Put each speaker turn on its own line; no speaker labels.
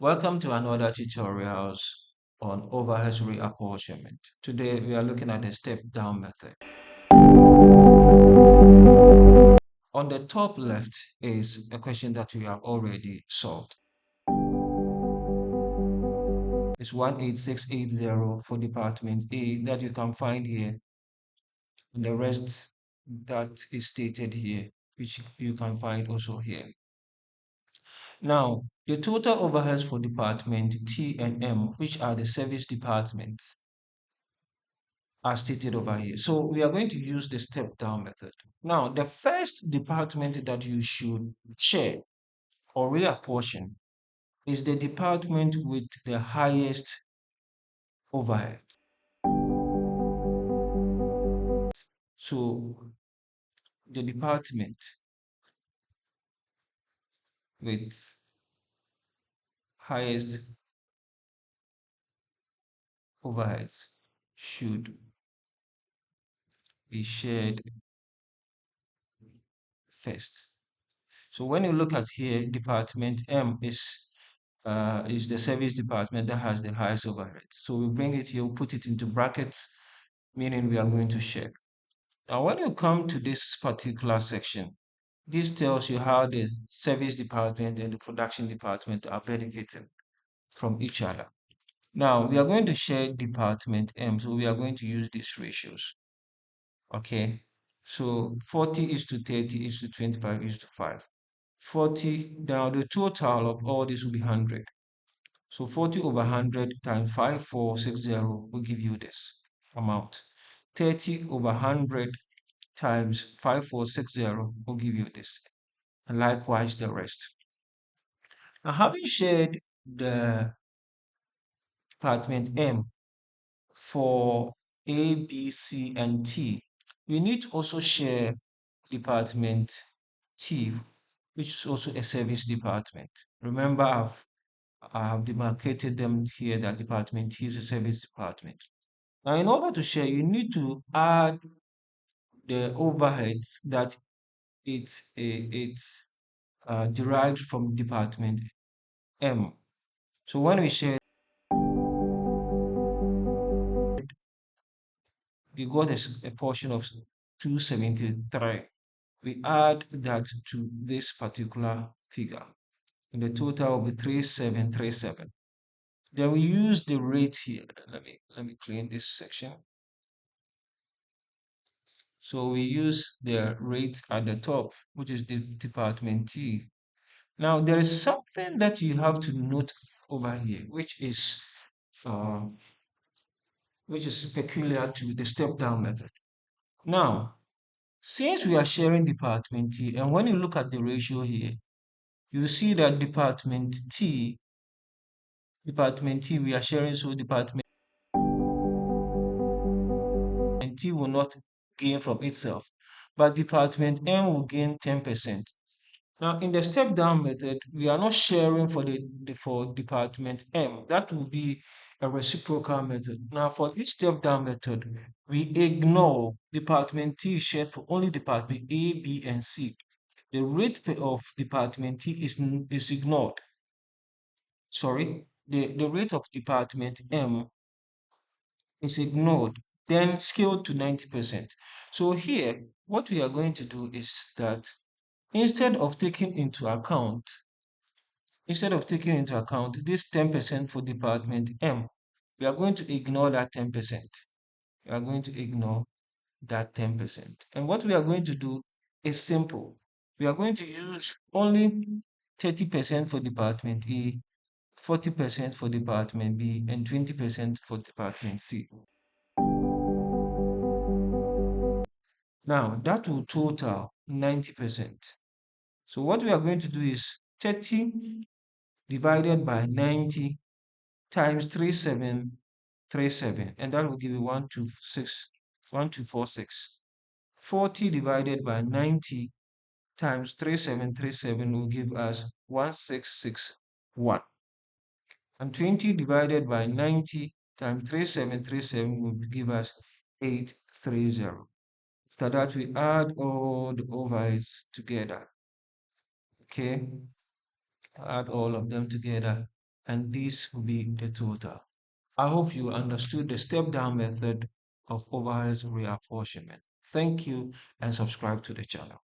Welcome to another tutorials on overhead reapportionment. Today we are looking at the step-down method. On the top left is a question that we have already solved. It's 18680 for department A that you can find here, and the rest that is stated here, which you can find also here. Now, the total overheads for department T and M, which are the service departments, are stated over here. So we are going to use the step down method. Now, the first department that you should share or reapportion is the department with the highest overhead. So the department with highest overheads should be shared first. So when you look at here, department M is the service department that has the highest overhead. So we bring it here, we put it into brackets, meaning we are going to share. Now, when you come to this particular section, this tells you how the service department and the production department are benefiting from each other. Now, we are going to share department M, so we are going to use these ratios. Okay, so 40 is to 30 is to 25 is to 5. 40, now the total of all this will be 100. So 40 over 100 times 5460 will give you this amount. 30 over 100 times 5460 will give you this. And likewise the rest. Now, having shared the department M for A, B, C, and T, we need to also share department T, which is also a service department. Remember, I've demarcated them here that department T is a service department. Now, in order to share, you need to add the overheads that it's derived from department M. So when we share, we got a portion of 273. We add that to this particular figure, and the total will be 3737. Then we use the rate here. Let me clean this section. So we use the rate at the top, which is the department T. Now there is something that you have to note over here, uh, which is peculiar to the step down method. Now, since we are sharing department T, and when you look at the ratio here, you see that department T, we are sharing, so department T will not gain from itself, but department M will gain 10%. Now, in the step down method, we are not sharing for department M. That will be a reciprocal method. Now, for each step down method, we ignore department T is shared for only department A, B, and C. The rate of department T is ignored. Sorry, the rate of department M is ignored, then scaled to 90%. So here, what we are going to do is that instead of taking into account this 10% for department M, we are going to ignore that 10%. We are going to ignore that 10%. And what we are going to do is simple. We are going to use only 30% for department A, 40% for department B, and 20% for department C. Now, that will total 90%. So what we are going to do is 30 divided by 90 times 3737, and that will give you 1246. 40 divided by 90 times 3737 will give us 1661. And 20 divided by 90 times 3737 will give us 830. After that, we add all the overheads together. Okay, add all of them together, and this will be the total. I hope you understood the step-down method of overhead reapportionment. Thank you and subscribe to the channel.